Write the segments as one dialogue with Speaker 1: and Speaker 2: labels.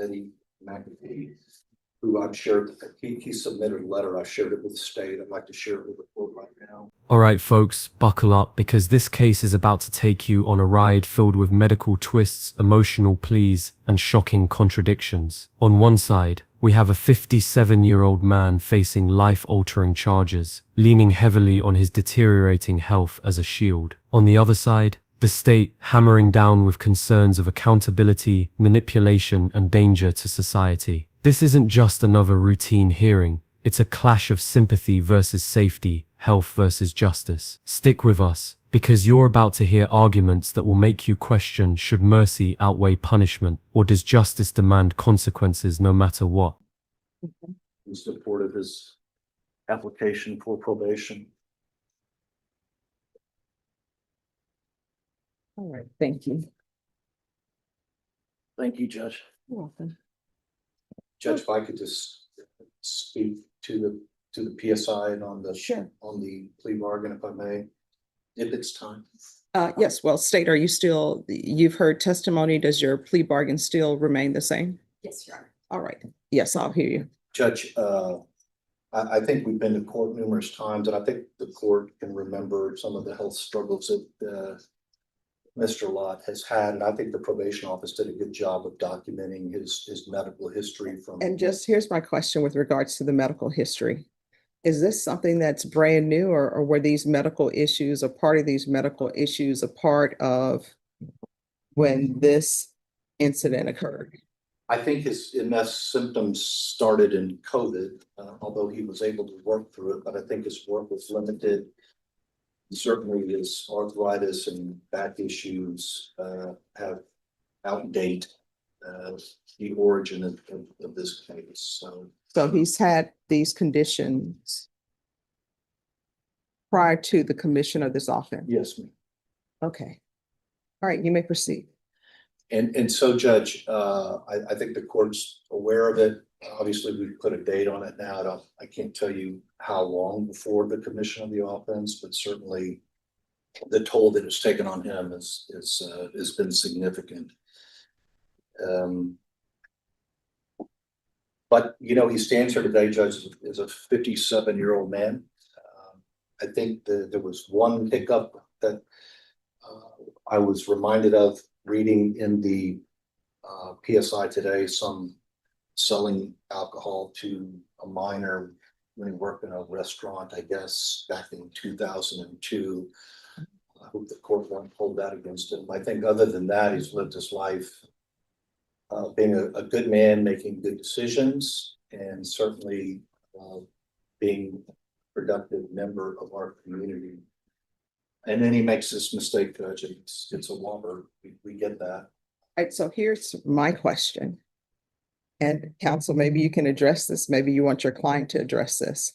Speaker 1: Eddie McAfee, who I've shared, he submitted a letter. I shared it with the state. I'd like to share it with the court right now.
Speaker 2: All right, folks, buckle up because this case is about to take you on a ride filled with medical twists, emotional pleas, and shocking contradictions. On one side, we have a 57-year-old man facing life-altering charges, leaning heavily on his deteriorating health as a shield. On the other side, the state hammering down with concerns of accountability, manipulation, and danger to society. This isn't just another routine hearing. It's a clash of sympathy versus safety, health versus justice. Stick with us, because you're about to hear arguments that will make you question, should mercy outweigh punishment, or does justice demand consequences no matter what?
Speaker 1: In support of his application for probation.
Speaker 3: All right, thank you.
Speaker 1: Thank you, Judge.
Speaker 3: You're welcome.
Speaker 1: Judge, if I could just speak to the PSI and on the
Speaker 3: Sure.
Speaker 1: on the plea bargain, if I may, if it's time.
Speaker 3: Yes, well, State, are you still, you've heard testimony, does your plea bargain still remain the same?
Speaker 4: Yes, Your Honor.
Speaker 3: All right, yes, I'll hear you.
Speaker 1: Judge, I think we've been to court numerous times, and I think the court can remember some of the health struggles that Mr. Lott has had, and I think the probation office did a good job of documenting his medical history from.
Speaker 3: And just, here's my question with regards to the medical history. Is this something that's brand new, or were these medical issues, or part of these medical issues, a part of when this incident occurred?
Speaker 1: I think his MS symptoms started in COVID, although he was able to work through it, but I think his work was limited. Certainly his arthritis and back issues have outdate the origin of this case.
Speaker 3: So he's had these conditions prior to the commission of this offense?
Speaker 1: Yes, ma'am.
Speaker 3: Okay. All right, you may proceed.
Speaker 1: And so, Judge, I think the court's aware of it. Obviously, we've put a date on it now. I can't tell you how long before the commission of the offense, but certainly the toll that it's taken on him has been significant. But you know, he stands here today, Judge, as a 57-year-old man. I think there was one hiccup that I was reminded of reading in the PSI today, some selling alcohol to a minor when he worked in a restaurant, I guess, back in 2002. I hope the court won't hold that against him. I think other than that, he's lived his life being a good man, making good decisions, and certainly being a productive member of our community. And then he makes this mistake, Judge. It's a whopper. We get that.
Speaker 3: All right, so here's my question. And counsel, maybe you can address this. Maybe you want your client to address this.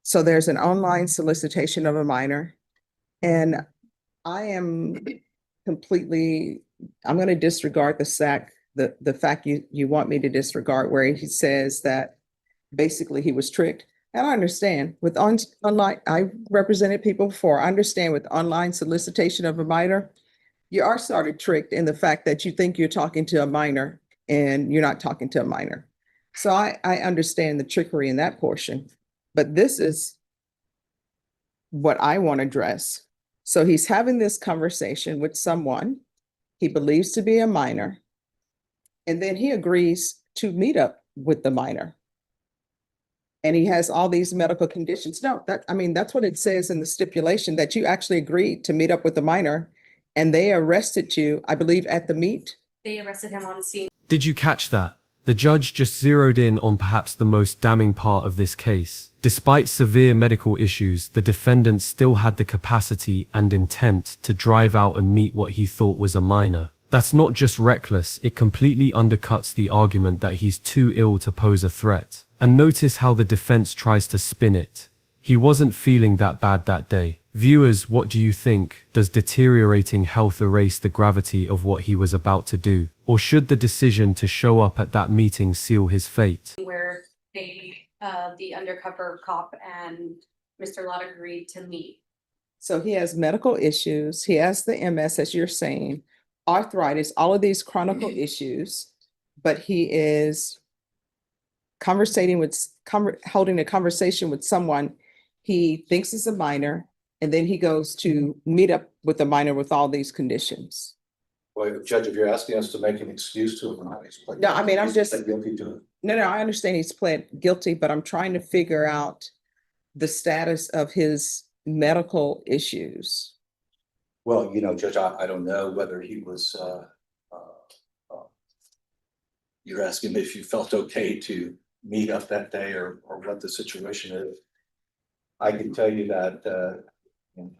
Speaker 3: So there's an online solicitation of a minor, and I am completely, I'm going to disregard the fact you want me to disregard, where he says that basically he was tricked. And I understand with online, I represented people before. I understand with online solicitation of a minor, you are sort of tricked in the fact that you think you're talking to a minor and you're not talking to a minor. So I understand the trickery in that portion, but this is what I want to address. So he's having this conversation with someone he believes to be a minor, and then he agrees to meet up with the minor. And he has all these medical conditions. No, that's what it says in the stipulation, that you actually agreed to meet up with the minor, and they arrested you, I believe, at the meet.
Speaker 4: They arrested him on the scene.
Speaker 2: Did you catch that? The judge just zeroed in on perhaps the most damning part of this case. Despite severe medical issues, the defendant still had the capacity and intent to drive out and meet what he thought was a minor. That's not just reckless, it completely undercuts the argument that he's too ill to pose a threat. And notice how the defense tries to spin it. He wasn't feeling that bad that day. Viewers, what do you think? Does deteriorating health erase the gravity of what he was about to do? Or should the decision to show up at that meeting seal his fate?
Speaker 4: Where the undercover cop and Mr. Lott agreed to meet.
Speaker 3: So he has medical issues. He has the MS, as you're saying, arthritis, all of these chronic issues. but he is holding a conversation with someone he thinks is a minor, and then he goes to meet up with a minor with all these conditions.
Speaker 1: Well, Judge, if you're asking us to make an excuse to him,
Speaker 3: No, I mean, I'm just-
Speaker 1: he's guilty to it.
Speaker 3: No, I understand he's pled guilty, but I'm trying to figure out the status of his medical issues.
Speaker 1: Well, Judge, I don't know whether he was, you're asking me if you felt okay to meet up that day or what the situation is. I can tell you that,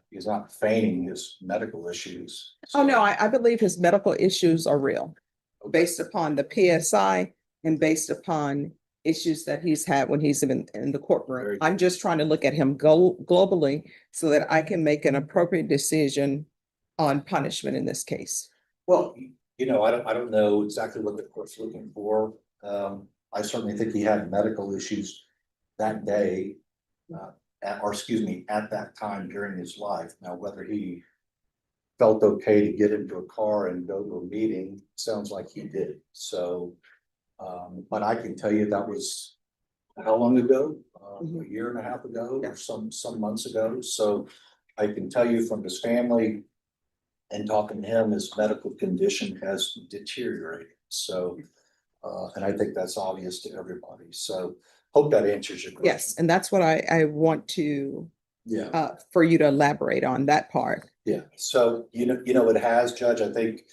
Speaker 1: he's not feigning his medical issues.
Speaker 3: Oh, no, I believe his medical issues are real, based upon the PSI and based upon issues that he's had when he's in the courtroom.
Speaker 1: Very
Speaker 3: I'm just trying to look at him globally so that I can make an appropriate decision on punishment in this case.
Speaker 1: Well, I don't know exactly what the court's looking for. I certainly think he had medical issues that day, at that time during his life. Now, whether he felt okay to get into a car and go to a meeting, sounds like he did. So, but I can tell you that was how long ago? A year and a half ago, or some months ago. So I can tell you from his family and talking to him, his medical condition has deteriorated. So, and I think that's obvious to everybody. So hope that answers your question.
Speaker 3: Yes, and that's what I want to,
Speaker 1: Yeah.
Speaker 3: for you to elaborate on that part.
Speaker 1: Yeah, so it has, Judge, I think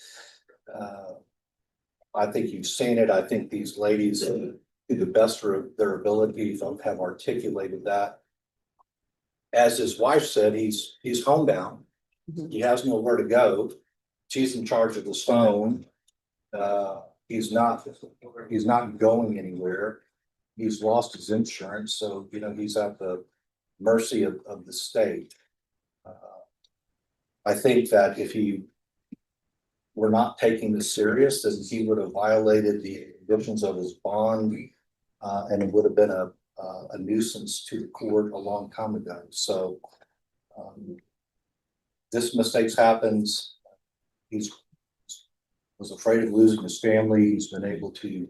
Speaker 1: you've seen it. I think these ladies, to the best of their ability, have articulated that. As his wife said, he's homebound.
Speaker 3: Mhm.
Speaker 1: He has nowhere to go. She's in charge of his phone. He's not going anywhere. He's lost his insurance, so he's at the mercy of the state. I think that if he were not taking this serious, then he would have violated the conditions of his bond, and it would have been a nuisance to the court a long time ago. So this mistake happens. He was afraid of losing his family. He's been able to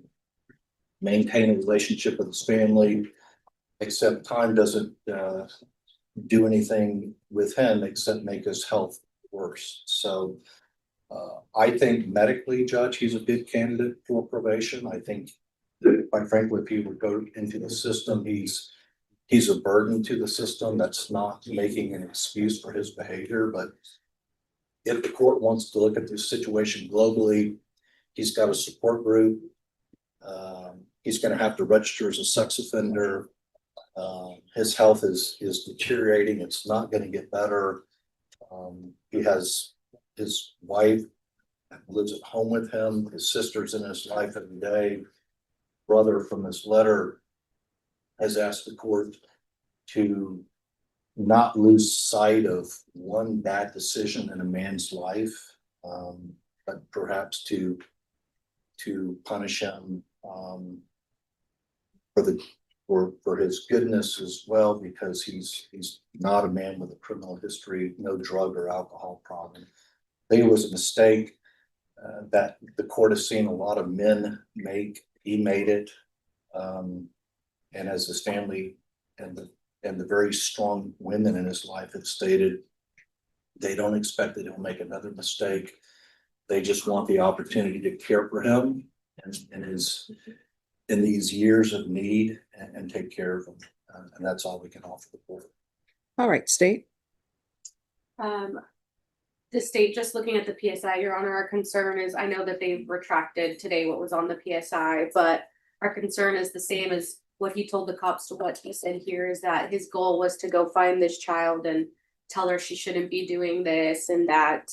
Speaker 1: maintain a relationship with his family, except time doesn't do anything with him except make his health worse. So I think medically, Judge, he's a good candidate for probation. I think, quite frankly, if he would go into the system, he's a burden to the system. That's not making an excuse for his behavior. But if the court wants to look at this situation globally, he's got a support group. He's going to have to register as a sex offender. His health is deteriorating. It's not going to get better. He has his wife lives at home with him. His sister's in his life every day. Brother, from this letter, has asked the court to not lose sight of one bad decision in a man's life, but perhaps to punish him for his goodness as well, because he's not a man with a criminal history, no drug or alcohol problem. I think it was a mistake that the court has seen a lot of men make. He made it, and as his family and the very strong women in his life have stated, they don't expect that he'll make another mistake. They just want the opportunity to care for him in these years of need and take care of him. And that's all we can offer the court.
Speaker 3: All right, state.
Speaker 4: The state, just looking at the PSI, Your Honor, our concern is, I know that they've retracted today what was on the PSI, but our concern is the same as what he told the cops to what he said here, is that his goal was to go find this child and tell her she shouldn't be doing this, and that,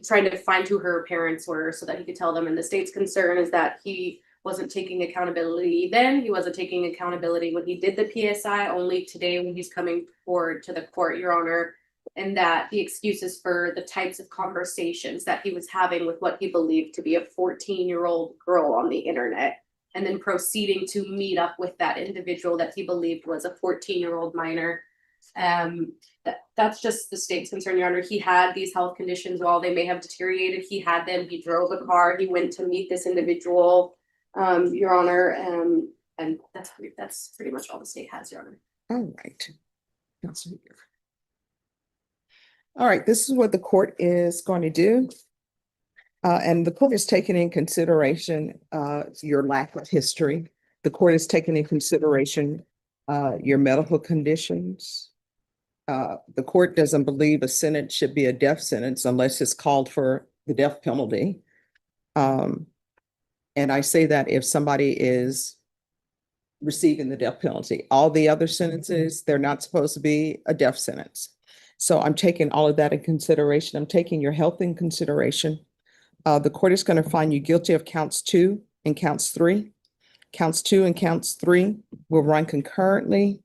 Speaker 4: trying to find who her parents were so that he could tell them. And the state's concern is that he wasn't taking accountability then. He wasn't taking accountability when he did the PSI, only today when he's coming forward to the court, Your Honor. And that the excuses for the types of conversations that he was having with what he believed to be a 14-year-old girl on the internet, and then proceeding to meet up with that individual that he believed was a 14-year-old minor. That's just the state's concern, Your Honor. He had these health conditions. While they may have deteriorated, he had them. He drove a car. He went to meet this individual, Your Honor, and that's pretty much all the state has, Your Honor.
Speaker 3: All right. Counsel. All right, this is what the court is going to do. And the court is taking in consideration your lack of history. The court is taking in consideration your medical conditions. The court doesn't believe a sentence should be a death sentence unless it's called for the death penalty. And I say that if somebody is receiving the death penalty, all the other sentences, they're not supposed to be a death sentence. So I'm taking all of that in consideration. I'm taking your health in consideration. The court is going to find you guilty of counts 2 and counts 3. Counts 2 and counts 3 will run concurrently.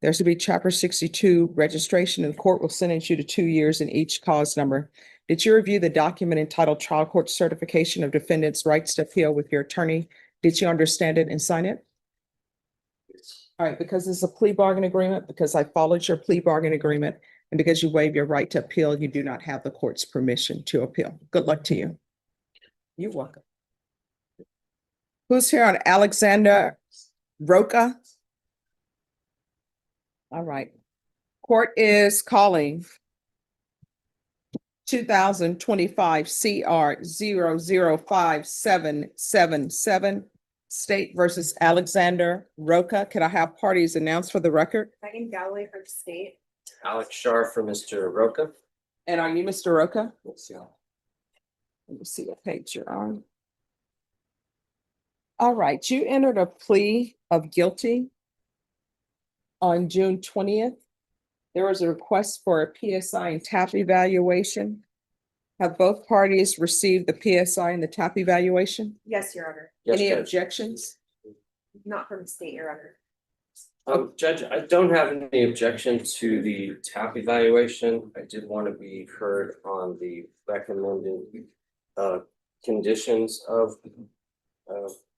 Speaker 3: There should be Chapter 62 registration, and the court will sentence you to 2 years in each cause number. Did you review the document entitled Trial Court Certification of Defendant's Rights to Appeal with your attorney? Did you understand it and sign it? All right, because it's a plea bargain agreement, because I followed your plea bargain agreement, and because you waive your right to appeal, you do not have the court's permission to appeal. Good luck to you. You're welcome. Who's here on Alexander Roca? All right. Court is calling 2025 CR 005777. State versus Alexander Roca. Can I have parties announced for the record?
Speaker 5: Megan Galloway from state.
Speaker 6: Alex Shar for Mr. Roca.
Speaker 3: And are you Mr. Roca?
Speaker 6: Let's see.
Speaker 3: Let me see what page you're on. All right, you entered a plea of guilty on June 20th. There was a request for a PSI and TAP evaluation. Have both parties received the PSI and the TAP evaluation?
Speaker 5: Yes, Your Honor.
Speaker 6: Yes,
Speaker 3: Any
Speaker 6: Judge.
Speaker 3: objections?
Speaker 5: Not from state, Your Honor.
Speaker 6: Judge, I don't have any objection to the TAP evaluation. I did want to be heard on the recommended conditions of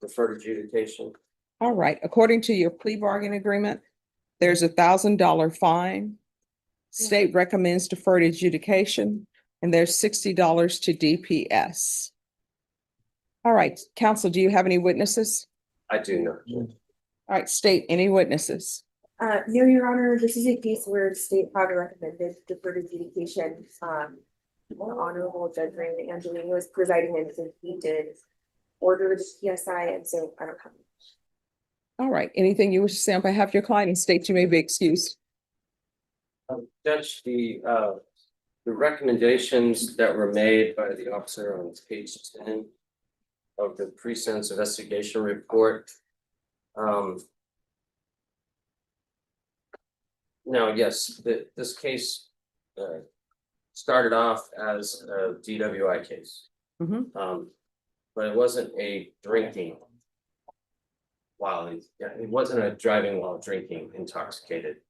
Speaker 6: deferred adjudication.
Speaker 3: All right, according to your plea bargain agreement, there's $1,000 fine. State recommends deferred adjudication, and there's $60 to DPS. All right, counsel, do you have any witnesses?
Speaker 6: I do not.
Speaker 3: All right, state, any witnesses?
Speaker 5: No, Your Honor, this is a case where the state probably recommended deferred adjudication. The Honorable Judge Randy Angelini was presiding, and so he did order the PSI, and so I don't have.
Speaker 3: All right, anything you wish to say on behalf of your client, and state you may be excused.
Speaker 6: Judge, the recommendations that were made by the officer on page 10 of the pre-sentence investigation report. Now, yes, this case started off as a DWI case. But it wasn't a drinking while it wasn't a driving while drinking intoxicated.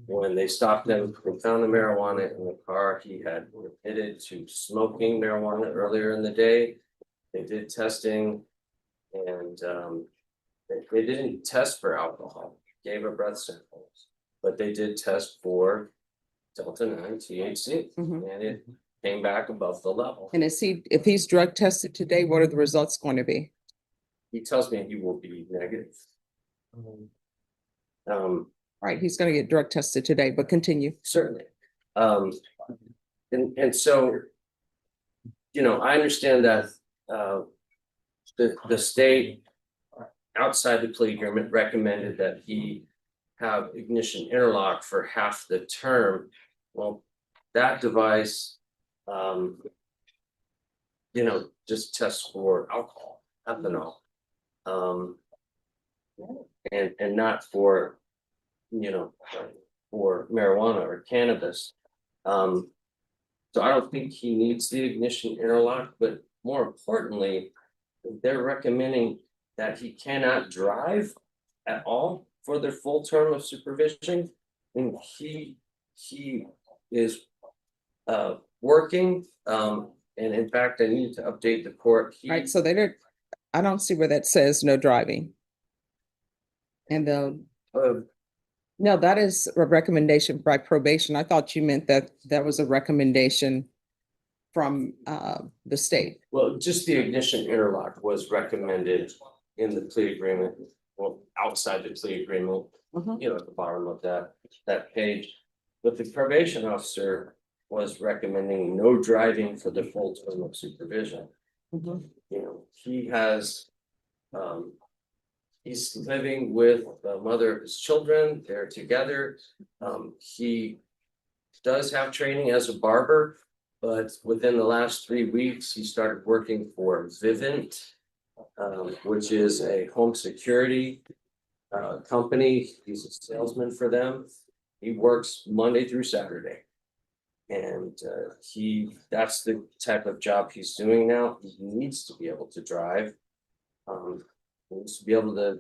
Speaker 6: When they stopped him, they found the marijuana in the car. He had admitted to smoking marijuana earlier in the day. They did testing, and they didn't test for alcohol, gave a breath sample, but they did test for Delta-9 THC, and it came back above the level.
Speaker 3: And if he's drug tested today, what are the results going to be?
Speaker 6: He tells me he will be negative.
Speaker 3: All right, he's going to get drug tested today, but continue.
Speaker 6: Certainly. And so, you know, I understand that the state outside the plea agreement recommended that he have ignition interlock for half the term. Well, that device, you know, just tests for alcohol, ethanol, and not for, you know, for marijuana or cannabis. So I don't think he needs the ignition interlock, but more importantly, they're recommending that he cannot drive at all for their full term of supervision. And he is working, and in fact, I need to update the court.
Speaker 3: All right, so they did, I don't see where that says no driving. And no, that is a recommendation by probation. I thought you meant that that was a recommendation from the state.
Speaker 6: Well, just the ignition interlock was recommended in the plea agreement, well, outside the plea agreement, you know, at the bottom of that page. But the probation officer was recommending no driving for the full term of supervision. You know, he has, he's living with the mother of his children, they're together. He does have training as a barber, but within the last 3 weeks, he started working for Vivint, which is a home security company. He's a salesman for them. He works Monday through Saturday. And that's the type of job he's doing now. He needs to be able to drive. He needs to be able to,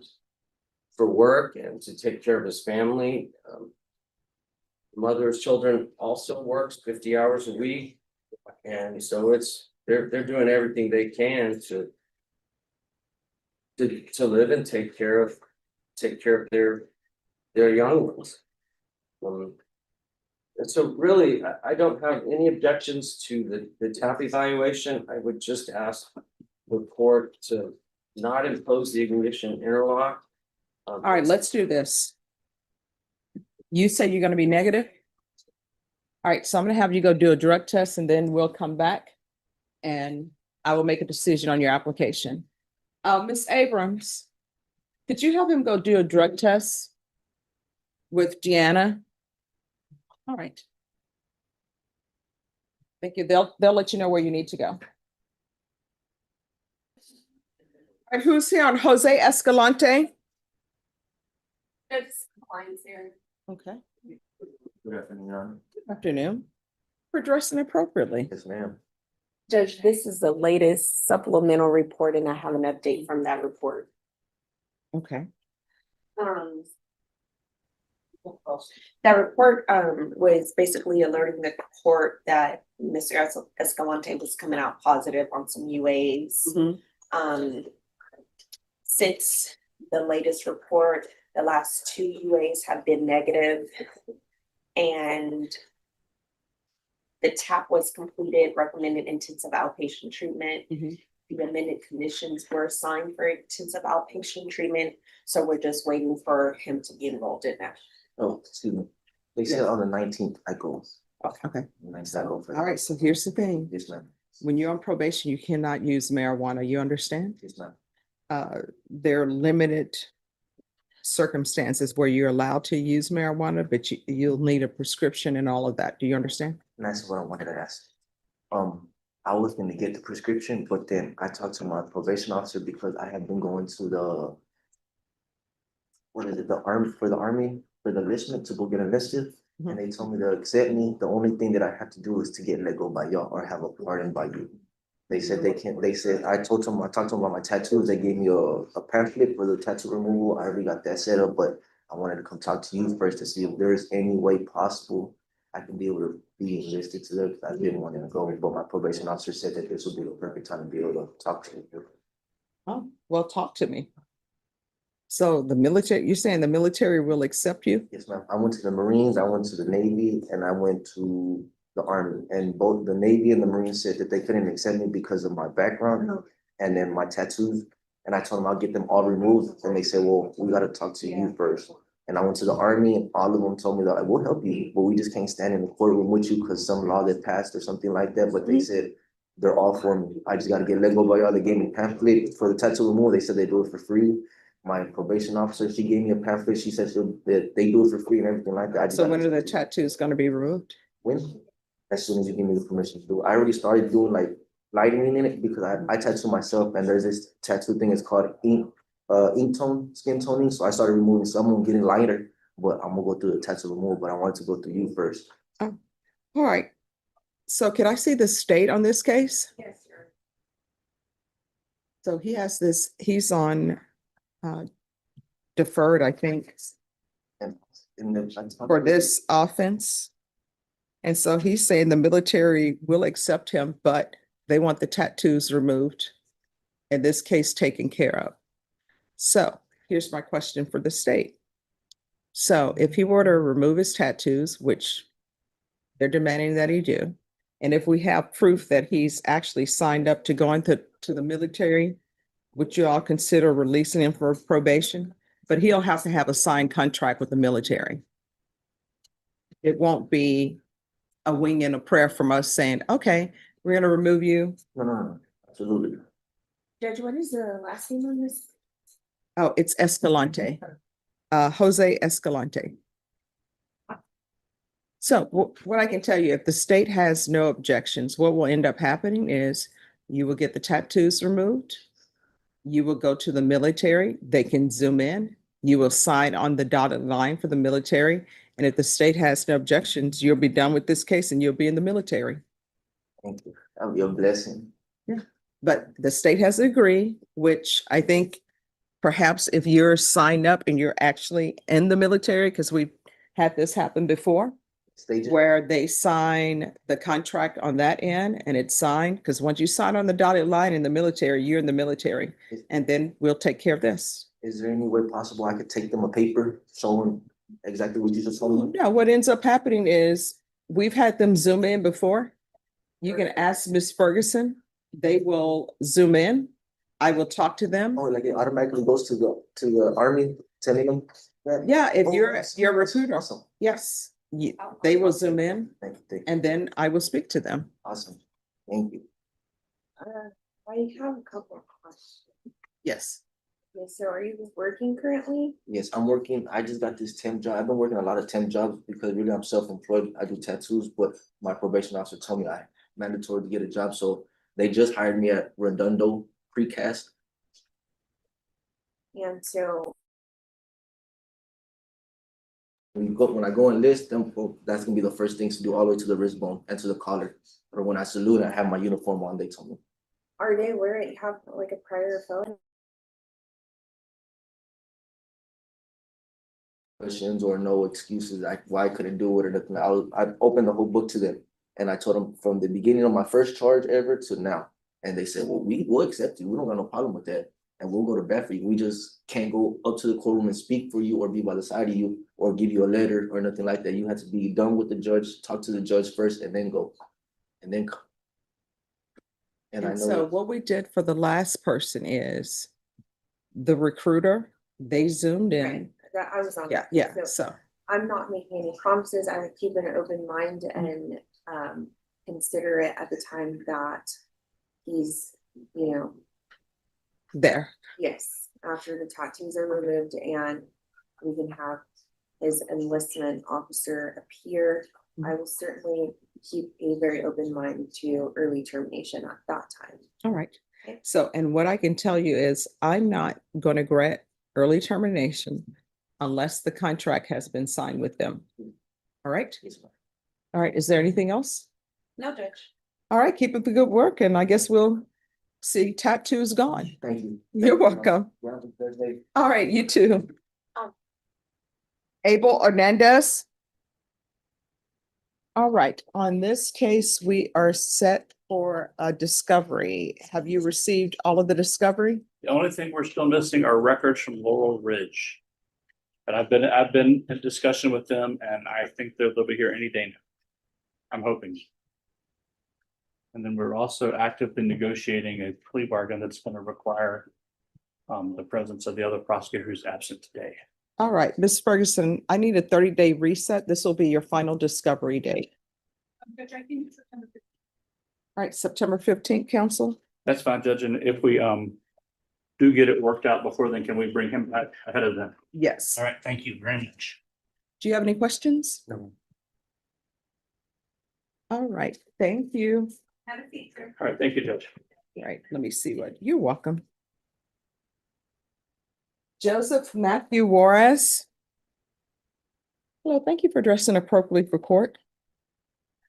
Speaker 6: for work and to take care of his family. Mother's children also works 50 hours a week. And so they're doing everything they can to live and take care of their young ones. And so really, I don't have any objections to the TAP evaluation. I would just ask the court to not impose the ignition interlock.
Speaker 3: All right, let's do this. You say you're gonna be negative? All right, so I'm gonna have you go do a drug test and then we'll come back and I will make a decision on your application. Ms. Abrams, could you have him go do a drug test with Deanna? All right. Thank you. They'll let you know where you need to go. All right, who's here on Jose Escalante?
Speaker 4: It's clients here.
Speaker 3: Okay,
Speaker 7: Good afternoon, Your Honor.
Speaker 3: good afternoon. We're dressing appropriately.
Speaker 7: Yes, ma'am.
Speaker 8: Judge, this is the latest supplemental report and I have an update from that report.
Speaker 3: Okay.
Speaker 8: That report was basically alerting the court that Mr. Escalante was coming out positive on some UAs. Since the latest report, the last 2 UAs have been negative. And the TAP was completed, recommended intensive outpatient treatment. The amended conditions were assigned for intensive outpatient treatment. So we're just waiting for him to be enrolled in that.
Speaker 7: Oh, excuse me. They said on the 19th, I go.
Speaker 3: Okay.
Speaker 7: 19th, I go for
Speaker 3: All right, so here's the thing.
Speaker 7: Yes, ma'am.
Speaker 3: When you're on probation, you cannot use marijuana, you understand?
Speaker 7: Yes, ma'am.
Speaker 3: There are limited circumstances where you're allowed to use marijuana, but you'll need a prescription and all of that. Do you understand?
Speaker 7: And that's what I wanted to ask. I was gonna get the prescription, but then I talked to my probation officer because I have been going to the, what is it, the army, for the enlistment to go get enlisted. And they told me to accept me. The only thing that I have to do is to get let go by y'all or have a pardon by you. They said they can't, I talked to them about my tattoos. They gave me a pamphlet for the tattoo removal. I already got that set up, but I wanted to come talk to you first to see if there's any way possible I can be able to be enlisted to them. I didn't want to go, but my probation officer said that this would be the perfect time to be able to talk to you.
Speaker 3: Oh, well, talk to me. So the military, you're saying the military will accept you?
Speaker 7: Yes, ma'am. I went to the Marines, I went to the Navy, and I went to the Army. And both the Navy and the Marines said that they couldn't accept me because of my background and then my tattoos. And I told them I'll get them all removed. And they said, well, we got to talk to you first. And I went to the Army and all of them told me that we'll help you, but we just can't stand in the courtroom with you because some law that passed or something like that. But they said they're all for me. I just got to get let go by y'all. They gave me a pamphlet for the tattoo removal. They said they do it for free. My probation officer, she gave me a pamphlet. She said that they do it for free and everything like that.
Speaker 3: So when are the tattoos gonna be removed?
Speaker 7: When? As soon as you give me the permission to do it. I already started doing like lightening in it because I tattoo myself and there's this tattoo thing, it's called ink tone, skin toning. So I started removing some of them, getting lighter, but I'm gonna go through the tattoo removal, but I wanted to go through you first.
Speaker 3: Oh, all right. So can I see the state on this case?
Speaker 4: Yes, sir.
Speaker 3: So he has this, he's on deferred, I think,
Speaker 7: And then
Speaker 3: for this offense. And so he's saying the military will accept him, but they want the tattoos removed. and this case taken care of. So here's my question for the state. So if he were to remove his tattoos, which they're demanding that he do, and if we have proof that he's actually signed up to go into the military, would you all consider releasing him for probation? But he'll have to have a signed contract with the military. It won't be a wing and a prayer from us saying, okay, we're gonna remove you.
Speaker 7: No, absolutely.
Speaker 5: Judge, what is the last name on this?
Speaker 3: Oh, it's Escalante, Jose Escalante. So what I can tell you, if the state has no objections, what will end up happening is you will get the tattoos removed. You will go to the military, they can zoom in, you will sign on the dotted line for the military. And if the state has no objections, you'll be done with this case and you'll be in the military.
Speaker 7: Thank you. That'll be a blessing.
Speaker 3: But the state has to agree, which I think perhaps if you're signed up and you're actually in the military, because we've had this happen before,
Speaker 7: Stage.
Speaker 3: where they sign the contract on that end and it's signed, because once you sign on the dotted line in the military, you're in the military, and then we'll take care of this.
Speaker 7: Is there any way possible I could take them a paper showing exactly what you just told me?
Speaker 3: No, what ends up happening is we've had them zoom in before. You can ask Ms. Ferguson, they will zoom in. I will talk to them.
Speaker 7: Oh, like it automatically goes to the army telling them that?
Speaker 3: Yeah, if
Speaker 7: Oh,
Speaker 3: you're
Speaker 7: that's
Speaker 3: a recruiter,
Speaker 7: Awesome.
Speaker 3: yes, they will zoom in
Speaker 7: Thank you.
Speaker 3: and then I will speak to them.
Speaker 7: Awesome. Thank you.
Speaker 5: I have a couple of questions.
Speaker 3: Yes.
Speaker 5: Okay, so are you working currently?
Speaker 7: Yes, I'm working. I just got this temp job. I've been working a lot of temp jobs because really I'm self-employed. I do tattoos, but my probation officer told me I mandatory to get a job. So they just hired me at Redondo Precast.
Speaker 5: And so,
Speaker 7: When I go and list them, that's gonna be the first things to do all the way to the wrist bone and to the collar. Or when I salute, I have my uniform on, they told me.
Speaker 5: are they aware that you have like a prior felony?
Speaker 7: Questions or no excuses, like why I couldn't do it or nothing. I opened the whole book to them and I told them from the beginning of my first charge ever to now. And they said, well, we'll accept you. We don't got no problem with that. And we'll go to bat for you. We just can't go up to the courtroom and speak for you or be by the side of you or give you a letter or nothing like that. You have to be done with the judge, talk to the judge first and then go. And then come. And I
Speaker 3: And
Speaker 7: know.
Speaker 3: so what we did for the last person is the recruiter, they zoomed in.
Speaker 5: That I was on.
Speaker 3: Yeah,
Speaker 5: So
Speaker 3: so,
Speaker 5: I'm not making any promises. I would keep an open mind and consider it at the time that he's, you know,
Speaker 3: there.
Speaker 5: yes, after the tattoos are removed and we can have his enlistment officer appear. I will certainly keep a very open mind to early termination at that time.
Speaker 3: All right.
Speaker 5: Okay.
Speaker 3: So, and what I can tell you is I'm not going to grant early termination unless the contract has been signed with them. All right.
Speaker 7: Yes, ma'am.
Speaker 3: All right. Is there anything else?
Speaker 4: No, Judge.
Speaker 3: All right. Keep up the good work. And I guess we'll see tattoos gone.
Speaker 7: Thank you.
Speaker 3: You're welcome.
Speaker 7: You have a good day.
Speaker 3: All right. You too.
Speaker 4: Um.
Speaker 3: Abel Hernandez. All right. On this case, we are set for a discovery. Have you received all of the discovery?
Speaker 9: The only thing we're still missing are records from Laurel Ridge. And I've been in discussion with them and I think they'll be here any day now. I'm hoping. And then we're also actively negotiating a plea bargain that's going to require the presence of the other prosecutor who's absent today.
Speaker 3: All right, Ms. Ferguson, I need a 30-day reset. This will be your final discovery date. All right, September 15th, counsel.
Speaker 9: That's fine, Judge. And if we do get it worked out before then, can we bring him back ahead of that?
Speaker 3: Yes.
Speaker 9: All right, thank you very much.
Speaker 3: Do you have any questions?
Speaker 7: No.
Speaker 3: All right, thank you.
Speaker 4: Have a seat, sir.
Speaker 9: All right, thank you, Judge.
Speaker 3: All right, let me see what, you're welcome. Joseph Matthew Juarez. Hello, thank you for dressing appropriately for court.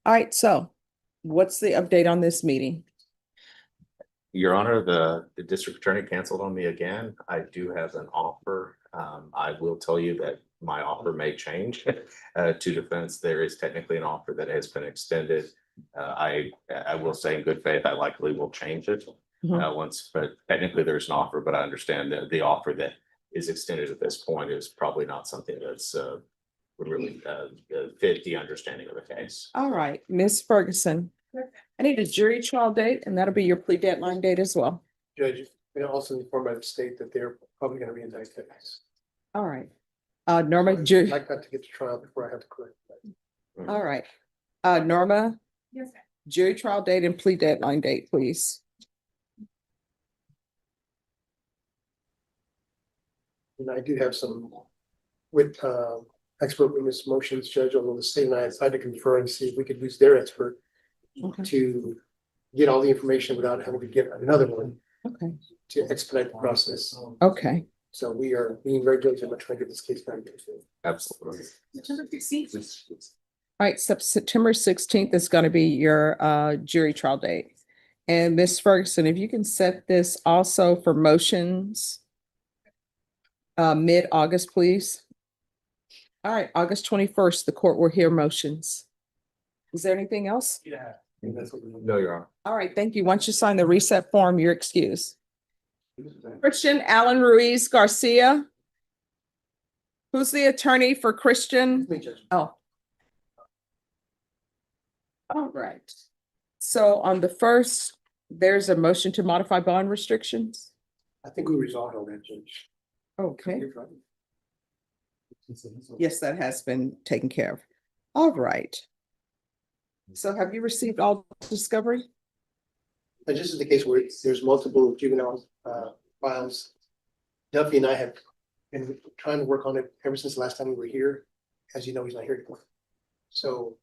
Speaker 3: All right, so what's the update on this meeting?
Speaker 10: Your Honor, the district attorney canceled on me again. I do have an offer. I will tell you that my offer may change to defense. There is technically an offer that has been extended. I will say in good faith, I likely will change it.
Speaker 3: Mhm.
Speaker 10: once, but technically there's an offer, but I understand that the offer that is extended at this point is probably not something that's, would really, fit the understanding of the case.
Speaker 3: All right, Ms. Ferguson. I need a jury trial date, and that'll be your plea deadline date as well.
Speaker 11: Judge, we also informed by the state that they're probably gonna be indicted.
Speaker 3: All right. Norma,
Speaker 11: I'd like that to get to trial before I have to correct that.
Speaker 3: all right. Norma,
Speaker 5: Yes.
Speaker 3: jury trial date and plea deadline date, please.
Speaker 11: And I do have some with expert witness motions, Judge, although the state and I decided to confer and see if we could use their expert
Speaker 3: Okay.
Speaker 11: to get all the information without having to get another one
Speaker 3: Okay.
Speaker 11: to expedite the process.
Speaker 3: Okay.
Speaker 11: So we are being very diligent about trying to get this case done.
Speaker 10: Absolutely.
Speaker 3: All right, September 16th is going to be your jury trial date. And Ms. Ferguson, if you can set this also for motions mid-August, please. All right, August 21st, the court will hear motions. Is there anything else?
Speaker 11: Yeah. That's what we
Speaker 10: No, Your Honor.
Speaker 3: All right, thank you. Once you sign the reset form, you're excused. Christian Allen Ruiz Garcia. Who's the attorney for Christian?
Speaker 11: Me, Judge.
Speaker 3: Oh. All right. So on the first, there's a motion to modify bond restrictions.
Speaker 11: I think we resolved all that, Judge.
Speaker 3: Okay. Yes, that has been taken care of. All right. So have you received all discovery?
Speaker 11: And this is the case where there's multiple juvenile files. Duffy and I have been trying to work on it ever since the last time we were here. As you know, he's not here anymore. So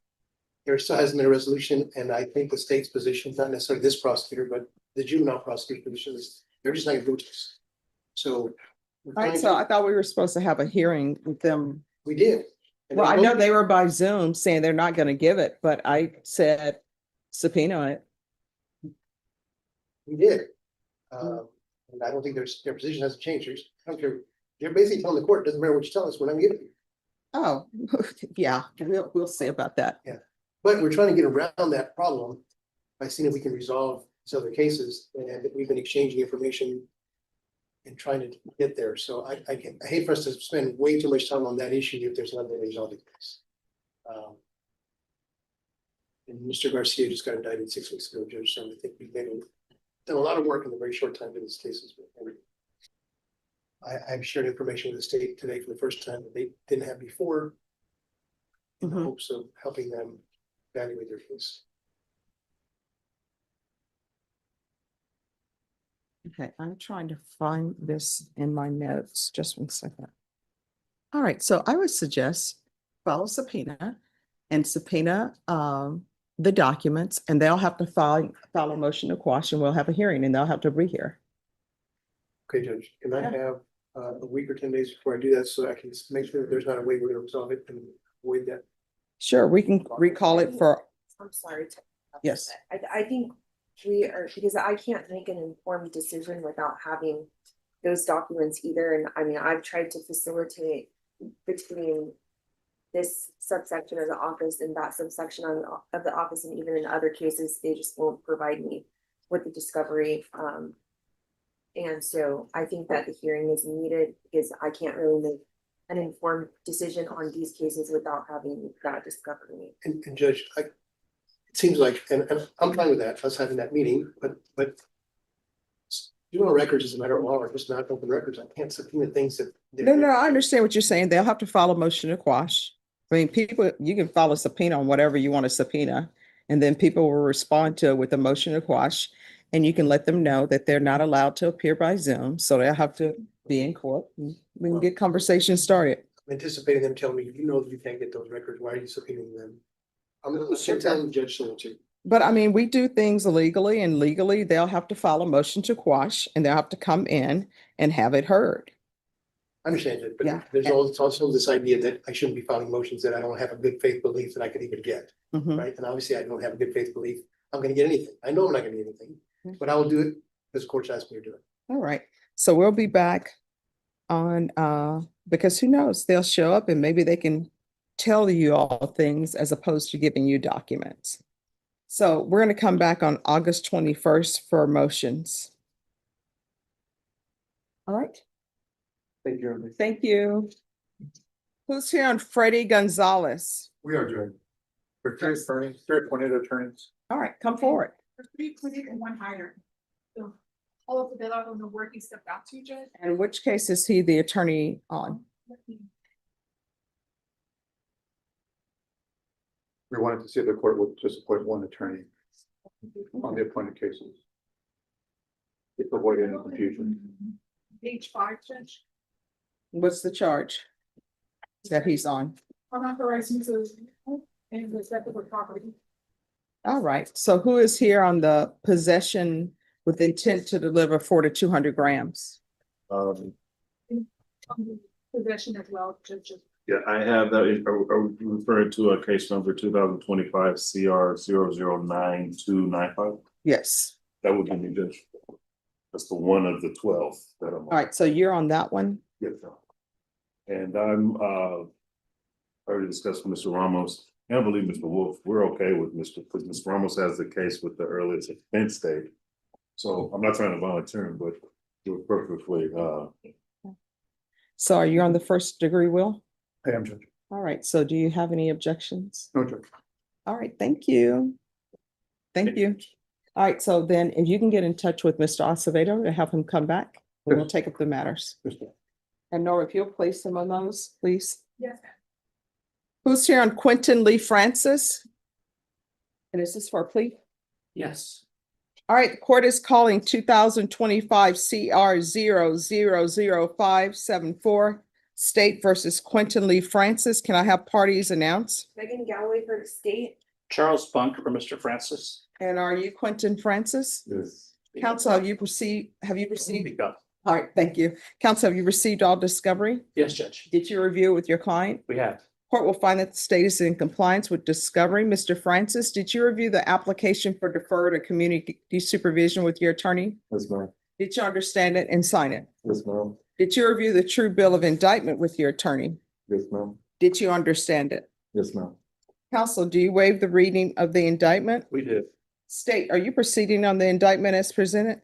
Speaker 11: there still hasn't been a resolution, and I think the state's position, not necessarily this prosecutor, but the juvenile prosecutor's position is they're just not gonna do this. So. we're
Speaker 3: All right,
Speaker 11: trying
Speaker 3: so
Speaker 11: to-
Speaker 3: I thought we were supposed to have a hearing with them.
Speaker 11: We did. And
Speaker 3: Well, I know
Speaker 11: voted.
Speaker 3: they were by Zoom saying they're not gonna give it, but I said subpoena it.
Speaker 11: We did. And I don't think their position hasn't changed. I don't care. They're basically telling the court, doesn't matter what you tell us, we're not giving you.
Speaker 3: Oh, yeah, we'll see about that.
Speaker 11: But we're trying to get around that problem by seeing if we can resolve these other cases, and we've been exchanging information and trying to get there. So I hate for us to spend way too much time on that issue if there's nothing to resolve the case. And Mr. Garcia just got indicted 6 weeks ago, Judge, so I think we've done a lot of work in a very short time in these cases. I've shared information with the state today for the first time that they didn't have before, in the
Speaker 3: Mhm.
Speaker 11: hopes of helping them evaluate their case.
Speaker 3: Okay, I'm trying to find this in my notes. Just 1 second. All right, so I would suggest file a subpoena and subpoena the documents, and they'll have to file a motion to quash, and we'll have a hearing, and they'll have to be here.
Speaker 11: Okay, Judge, can I
Speaker 3: Yeah.
Speaker 11: have a week or 10 days before I do that so I can make sure that there's not a way we're gonna resolve it and avoid that?
Speaker 3: Sure, we can recall it for,
Speaker 5: I'm sorry.
Speaker 3: yes.
Speaker 5: I think we are, because I can't make an informed decision without having those documents either. And I mean, I've tried to facilitate between this subsection of the office and that subsection of the office, and even in other cases, they just won't provide me with the discovery. And so I think that the hearing is needed because I can't really make an informed decision on these cases without having that discovery.
Speaker 11: And Judge, it seems like, and I'm fine with that, us having that meeting, but records is a matter of law, or just not open records. I can't subpoena things that.
Speaker 3: No, I understand what you're saying. They'll have to file a motion to quash. I mean, people, you can file a subpoena on whatever you want to subpoena, and then people will respond to it with a motion to quash. And you can let them know that they're not allowed to appear by Zoom, so they'll have to be in court. And we can get conversations started.
Speaker 11: I'm anticipating them telling me, you know, you can't get those records. Why are you subpoenaing them? I'm gonna tell the judge so too.
Speaker 3: But I mean, we do things illegally, and legally they'll have to file a motion to quash, and they'll have to come in and have it heard.
Speaker 11: I understand it,
Speaker 3: Yeah.
Speaker 11: but there's also this idea that I shouldn't be filing motions that I don't have a good faith belief that I could even get,
Speaker 3: Mhm.
Speaker 11: right? And obviously I don't have a good faith belief I'm gonna get anything. I know I'm not gonna get anything,
Speaker 3: Mhm.
Speaker 11: but I will do it because the court's asked me to do it.
Speaker 3: All right, so we'll be back on, because who knows, they'll show up and maybe they can tell you all things as opposed to giving you documents. So we're going to come back on August 21st for motions. All right,
Speaker 11: Thank you.
Speaker 3: thank you. Who's here on Freddie Gonzalez?
Speaker 11: We are adjourned. For three attorneys, three appointed attorneys.
Speaker 3: All right, come forward.
Speaker 12: Three appointed and one hired. So all of the bill out on the work he stepped out to, Judge.
Speaker 3: And which case is he the attorney on?
Speaker 11: We wanted to see if the court would just appoint one attorney on the appointed cases. To avoid any confusion.
Speaker 12: Page 5, Judge,
Speaker 3: What's the charge that he's on?
Speaker 12: unauthorized use of and the theft of property.
Speaker 3: All right, so who is here on the possession with intent to deliver 4 to 200 grams?
Speaker 12: Possession as well, Judge.
Speaker 13: Yeah, I have that, are we referring to a case number 2025 CR 009295?
Speaker 3: Yes.
Speaker 13: That would be me, Judge. That's the one of the 12 that I'm on.
Speaker 3: All right, so you're on that one.
Speaker 13: Yes, sir. And I'm already discussed with Mr. Ramos, and I believe Mr. Wolf, we're okay with because Mr. Ramos has the case with the earliest offense date. So I'm not trying to volunteer him, but we're perfectly
Speaker 3: So are you on the first degree will?
Speaker 11: I am, Judge.
Speaker 3: All right, so do you have any objections?
Speaker 11: No, Judge.
Speaker 3: All right, thank you. Thank you. All right, so then if you can get in touch with Mr. Acevedo to have him come back, we'll take up the matters.
Speaker 11: Yes, sir.
Speaker 3: And Nora, if you'll place him on those, please.
Speaker 12: Yes.
Speaker 3: Who's here on Quentin Lee Francis? And is this for a plea?
Speaker 6: Yes.
Speaker 3: All right, the court is calling 2025 CR 0000574, State versus Quentin Lee Francis. Can I have parties announced?
Speaker 5: Megan Galloway for the state.
Speaker 9: Charles Bunk for Mr. Francis.
Speaker 3: And are you Quentin Francis?
Speaker 13: yes.
Speaker 3: Counsel, have you received?
Speaker 9: Speak up.
Speaker 3: All right, thank you. Counsel, have you received all discovery?
Speaker 9: Yes, Judge,
Speaker 3: Did you review it with your client?
Speaker 9: we have.
Speaker 3: Court will find that the state is in compliance with discovery. Mr. Francis, did you review the application for deferred or community supervision with your attorney?
Speaker 7: Yes, ma'am.
Speaker 3: Did you understand it and sign it?
Speaker 7: Yes, ma'am.
Speaker 3: Did you review the true bill of indictment with your attorney?
Speaker 7: Yes, ma'am.
Speaker 3: Did you understand it?
Speaker 7: Yes, ma'am.
Speaker 3: Counsel, do you waive the reading of the indictment?
Speaker 9: We did.
Speaker 3: State, are you proceeding on the indictment as presented?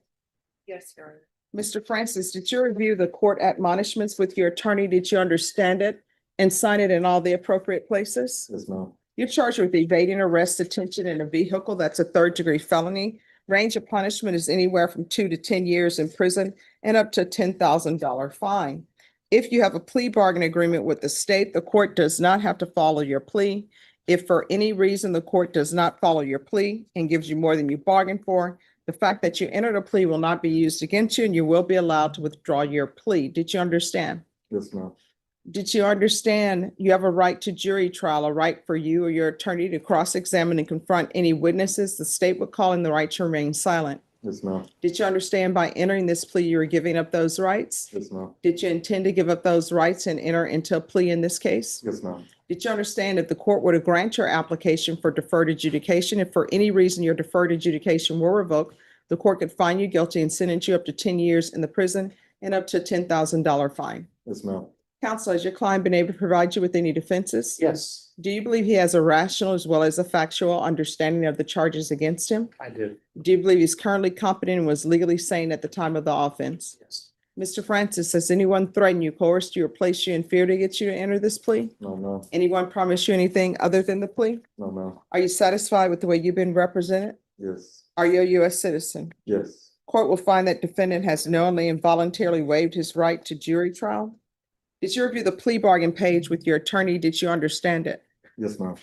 Speaker 5: Yes, Your Honor.
Speaker 3: Mr. Francis, did you review the court admonishments with your attorney? Did you understand it and sign it in all the appropriate places?
Speaker 7: Yes, ma'am.
Speaker 3: You're charged with evading arrest, detention in a vehicle. That's a third-degree felony. Range of punishment is anywhere from 2 to 10 years in prison and up to a $10,000 fine. If you have a plea bargain agreement with the state, the court does not have to follow your plea. If for any reason the court does not follow your plea and gives you more than you bargained for, the fact that you entered a plea will not be used against you and you will be allowed to withdraw your plea. Did you understand?
Speaker 7: Yes, ma'am.
Speaker 3: Did you understand you have a right to jury trial, a right for you or your attorney to cross-examine and confront any witnesses the state would call in the right to remain silent?
Speaker 7: Yes, ma'am.
Speaker 3: Did you understand by entering this plea, you were giving up those rights?
Speaker 7: Yes, ma'am.
Speaker 3: Did you intend to give up those rights and enter into a plea in this case?
Speaker 7: Yes, ma'am.
Speaker 3: Did you understand if the court were to grant your application for deferred adjudication, if for any reason your deferred adjudication were revoked, the court could find you guilty and sentence you up to 10 years in the prison and up to a $10,000 fine?
Speaker 7: Yes, ma'am.
Speaker 3: Counsel, has your client been able to provide you with any defenses?
Speaker 9: Yes,
Speaker 3: Do you believe he has a rational as well as a factual understanding of the charges against him?
Speaker 9: I did.
Speaker 3: Do you believe he's currently competent and was legally sane at the time of the offense?
Speaker 9: Yes.
Speaker 3: Mr. Francis, has anyone threatened you, coerced you, or placed you in fear to get you to enter this plea?
Speaker 7: No, ma'am.
Speaker 3: Anyone promise you anything other than the plea?
Speaker 7: No, ma'am.
Speaker 3: Are you satisfied with the way you've been represented?
Speaker 7: Yes.
Speaker 3: Are you a U.S. citizen?
Speaker 7: Yes.
Speaker 3: Court will find that defendant has knowingly and voluntarily waived his right to jury trial. Did you review the plea bargain page with your attorney? Did you understand it?
Speaker 7: Yes, ma'am.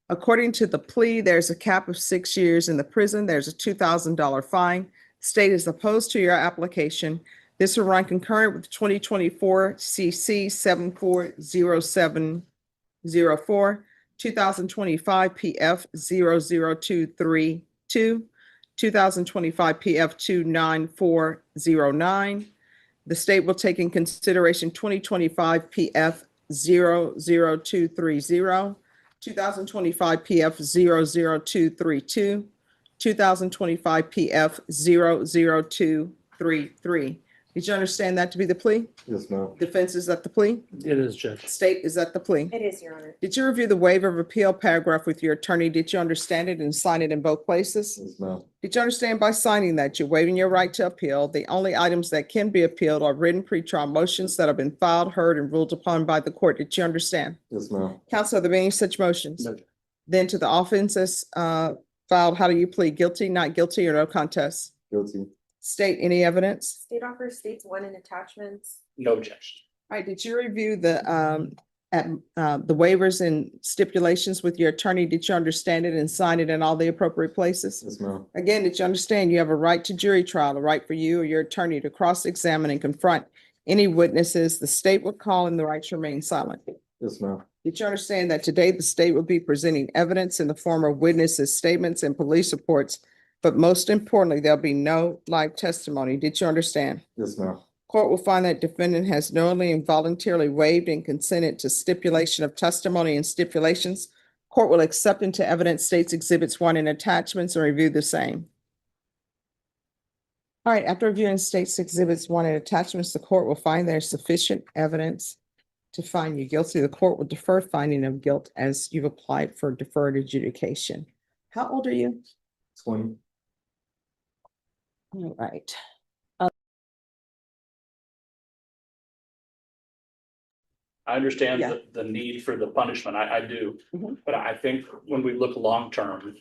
Speaker 3: According to the plea, there's a cap of 6 years in the prison. There's a $2,000 fine. State is opposed to your application. This will run concurrent with 2024 CC 740704, 2025 PF 00232, 2025 PF 29409. The state will take in consideration 2025 PF 00230, 2025 PF 00232, 2025 PF 00233. Did you understand that to be the plea?
Speaker 13: Yes, ma'am.
Speaker 3: Defense is at the plea?
Speaker 9: It is, Judge.
Speaker 3: State is at the plea?
Speaker 5: It is, Your Honor.
Speaker 3: Did you review the waiver of appeal paragraph with your attorney? Did you understand it and sign it in both places?
Speaker 13: Yes, ma'am.
Speaker 3: Did you understand by signing that you're waiving your right to appeal? The only items that can be appealed are written pretrial motions that have been filed, heard, and ruled upon by the court. Did you understand?
Speaker 13: Yes, ma'am.
Speaker 3: Counsel, are there any such motions?
Speaker 9: No.
Speaker 3: Then to the offenses filed, how do you plead? Guilty, not guilty, or no contest?
Speaker 13: Guilty.
Speaker 3: State any evidence?
Speaker 5: State offer states one in attachments.
Speaker 9: No objection.
Speaker 3: All right, did you review the waivers and stipulations with your attorney? Did you understand it and sign it in all the appropriate places?
Speaker 13: Yes, ma'am.
Speaker 3: Again, did you understand you have a right to jury trial, a right for you or your attorney to cross-examine and confront any witnesses the state would call and the right to remain silent?
Speaker 13: Yes, ma'am.
Speaker 3: Did you understand that today the state will be presenting evidence in the form of witnesses' statements and police reports, but most importantly, there'll be no live testimony? Did you understand?
Speaker 13: Yes, ma'am.
Speaker 3: Court will find that defendant has knowingly and voluntarily waived and consented to stipulation of testimony and stipulations. Court will accept into evidence states exhibits 1 and attachments and review the same. All right, after reviewing states exhibits 1 and attachments, the court will find there's sufficient evidence to find you guilty. The court will defer finding of guilt as you've applied for deferred adjudication. How old are you?
Speaker 13: 20.
Speaker 3: All right.
Speaker 9: I understand
Speaker 3: Yeah.
Speaker 9: the need for the punishment. I do.
Speaker 3: Mhm.
Speaker 9: But I think when we look long-term,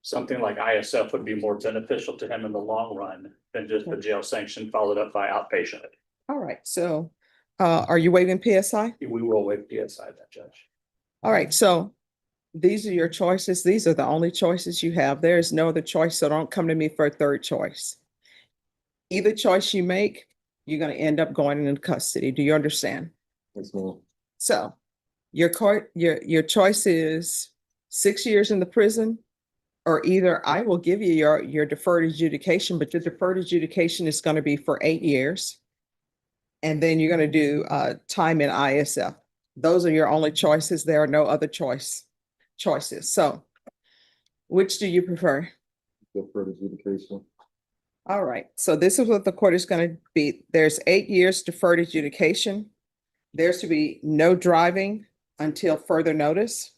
Speaker 9: something like ISF would be more beneficial to him in the long run than just the jail sanction followed up by outpatient.
Speaker 3: All right, so are you waiving PSI?
Speaker 9: We will waive PSI that, Judge.
Speaker 3: All right, so these are your choices. These are the only choices you have. There is no other choice, so don't come to me for a third choice. Either choice you make, you're gonna end up going into custody. Do you understand?
Speaker 13: Yes, ma'am.
Speaker 3: So your choice is 6 years in the prison, or either I will give you your deferred adjudication, but your deferred adjudication is gonna be for 8 years. And then you're gonna do time in ISF. Those are your only choices. There are no other choices. So which do you prefer?
Speaker 13: Deferred adjudication.
Speaker 3: All right, so this is what the court is gonna be. There's 8 years deferred adjudication. There's to be no driving until further notice.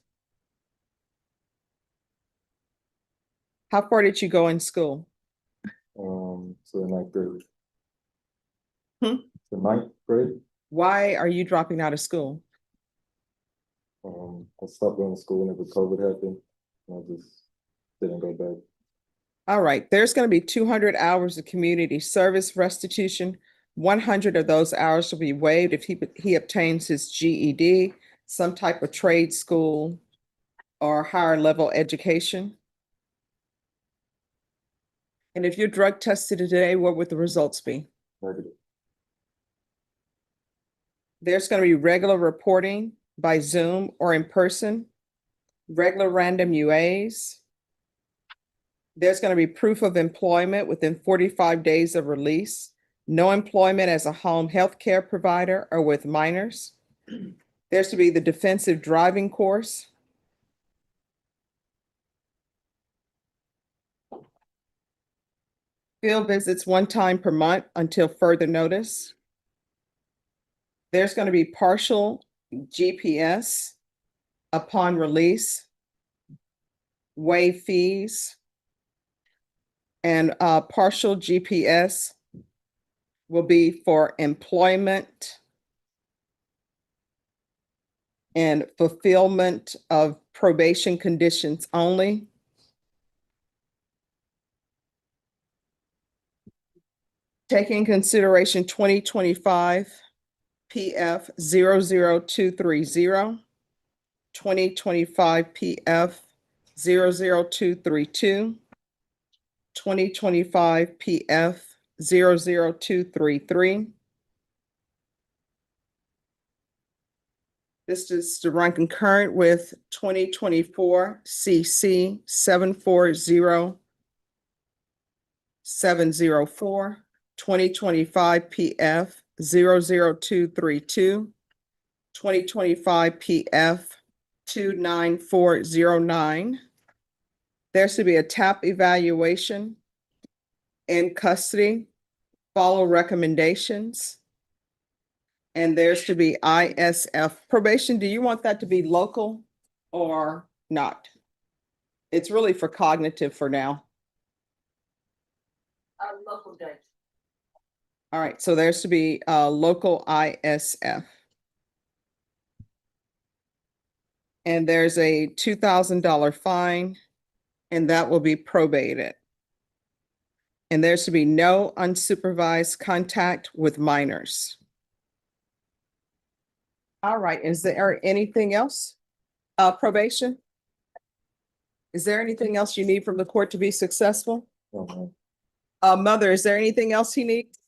Speaker 3: How far did you go in school?
Speaker 13: To the 9th grade.
Speaker 3: Hmm?
Speaker 13: The 9th grade.
Speaker 3: Why are you dropping out of school?
Speaker 13: I stopped going to school whenever COVID happened. I just didn't go back.
Speaker 3: All right, there's gonna be 200 hours of community service restitution. 100 of those hours will be waived if he obtains his GED, some type of trade school or higher level education. And if you're drug tested today, what would the results be?
Speaker 13: Negative.
Speaker 3: There's going to be regular reporting by Zoom or in person, regular random UAs. There's going to be proof of employment within 45 days of release. No employment as a home health care provider or with minors. There's to be the defensive driving course. Field visits 1 time per month until further notice. There's going to be partial GPS upon release, waive fees, and partial GPS will be for employment and fulfillment of probation conditions only. Taking in consideration 2025 PF 00230, 2025 PF 00232, 2025 PF 00233. This is to run concurrent with 2024 CC 740704, 2025 PF 00232, 2025 PF 29409. There should be a TAP evaluation in custody follow recommendations. And there's to be ISF probation. Do you want that to be local or not? It's really for cognitive for now.
Speaker 8: Local judge.
Speaker 3: All right, so there's to be local ISF. And there's a $2,000 fine, and that will be probated. And there's to be no unsupervised contact with minors. All right, is there anything else? Probation? Is there anything else you need from the court to be successful? Mother, is there anything else he needs?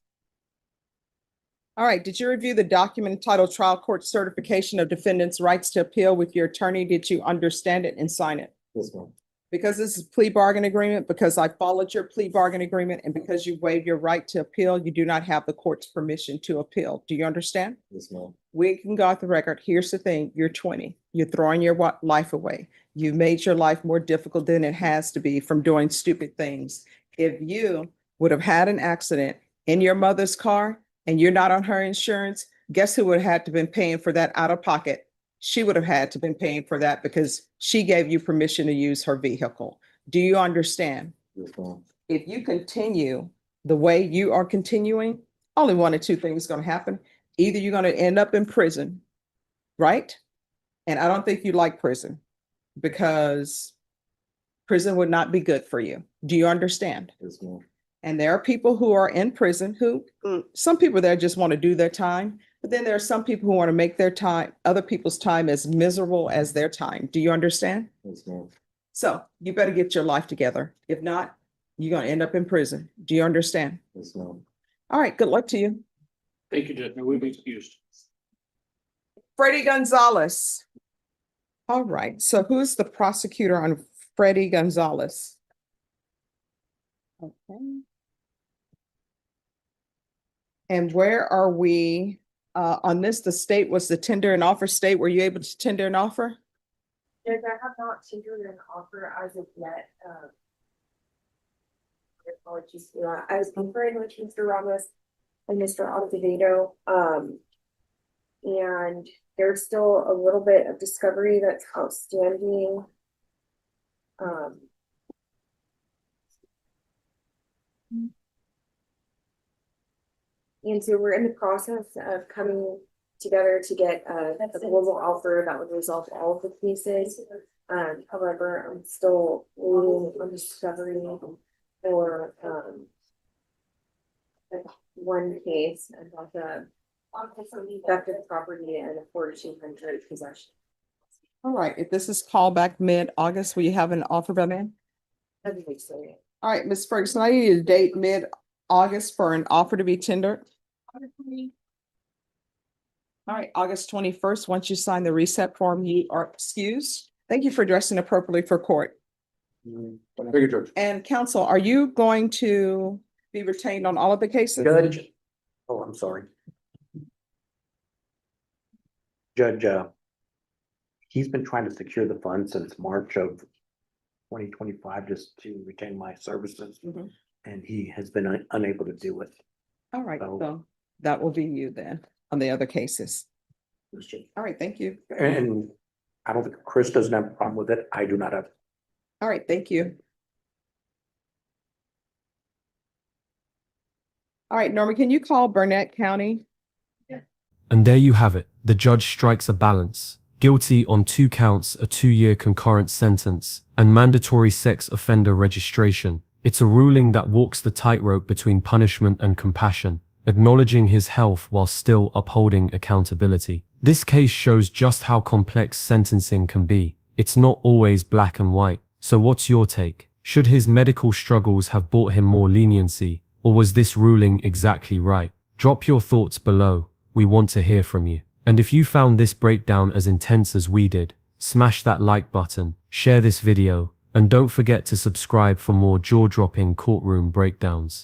Speaker 3: All right, did you review the document entitled Trial Court Certification of Defendant's Rights to Appeal with your attorney? Did you understand it and sign it?
Speaker 7: Yes, ma'am.
Speaker 3: Because this is a plea bargain agreement, because I followed your plea bargain agreement, and because you waived your right to appeal, you do not have the court's permission to appeal. Do you understand?
Speaker 7: Yes, ma'am.
Speaker 3: We can go off the record. Here's the thing. You're 20. You're throwing your life away. You've made your life more difficult than it has to be from doing stupid things. If you would have had an accident in your mother's car and you're not on her insurance, guess who would have had to been paying for that out of pocket? She would have had to been paying for that because she gave you permission to use her vehicle. Do you understand?
Speaker 7: Yes, ma'am.
Speaker 3: If you continue the way you are continuing, only one or two things is going to happen. Either you're going to end up in prison, right? And I don't think you like prison because prison would not be good for you. Do you understand?
Speaker 7: Yes, ma'am.
Speaker 3: And there are people who are in prison who, some people there just want to do their time, but then there are some people who want to make their time, other people's time as miserable as their time. Do you understand?
Speaker 7: Yes, ma'am.
Speaker 3: So you better get your life together. If not, you're going to end up in prison. Do you understand?
Speaker 7: Yes, ma'am.
Speaker 3: All right, good luck to you.
Speaker 9: Thank you, Judge. No, we'll be excused.
Speaker 3: Freddie Gonzalez. All right, so who's the prosecutor on Freddie Gonzalez? Okay. And where are we on this? The state was the tender and offer state. Were you able to tender an offer?
Speaker 5: Judge, I have not tendered an offer as of yet. Apologies for that. I was conferring with Mr. Ramos and Mr. Acevedo. And there's still a little bit of discovery that's outstanding. And so we're in the process of coming together to get a global offer that would resolve all of the cases. However, I'm still waiting on discovery for one case about the theft of property and a 4,200 possession.
Speaker 3: All right, if this is called back mid-August, will you have an offer by then?
Speaker 5: I think so, yeah.
Speaker 3: All right, Ms. Ferguson, I need a date mid-August for an offer to be tendered. All right, August 21st, once you sign the reset form, you are excused. Thank you for dressing appropriately for court.
Speaker 1: Thank you, Judge.
Speaker 3: And counsel, are you going to be retained on all of the cases?
Speaker 14: Judge, oh, I'm sorry. Judge, he's been trying to secure the funds since March of 2025 just to retain my services.
Speaker 3: Mhm.
Speaker 14: And he has been unable to do it.
Speaker 3: All right,
Speaker 14: So-
Speaker 3: so that will be you then on the other cases. All right, thank you.
Speaker 14: And I don't think Chris doesn't have a problem with it. I do not have.
Speaker 3: All right, thank you. All right, Norma, can you call Burnett County?
Speaker 2: And there you have it. The judge strikes a balance. Guilty on 2 counts, a 2-year concurrent sentence, and mandatory sex offender registration. It's a ruling that walks the tightrope between punishment and compassion, acknowledging his health while still upholding accountability. This case shows just how complex sentencing can be. It's not always black and white. So what's your take? Should his medical struggles have brought him more leniency, or was this ruling exactly right? Drop your thoughts below. We want to hear from you. And if you found this breakdown as intense as we did, smash that like button, share this video, and don't forget to subscribe for more jaw-dropping courtroom breakdowns.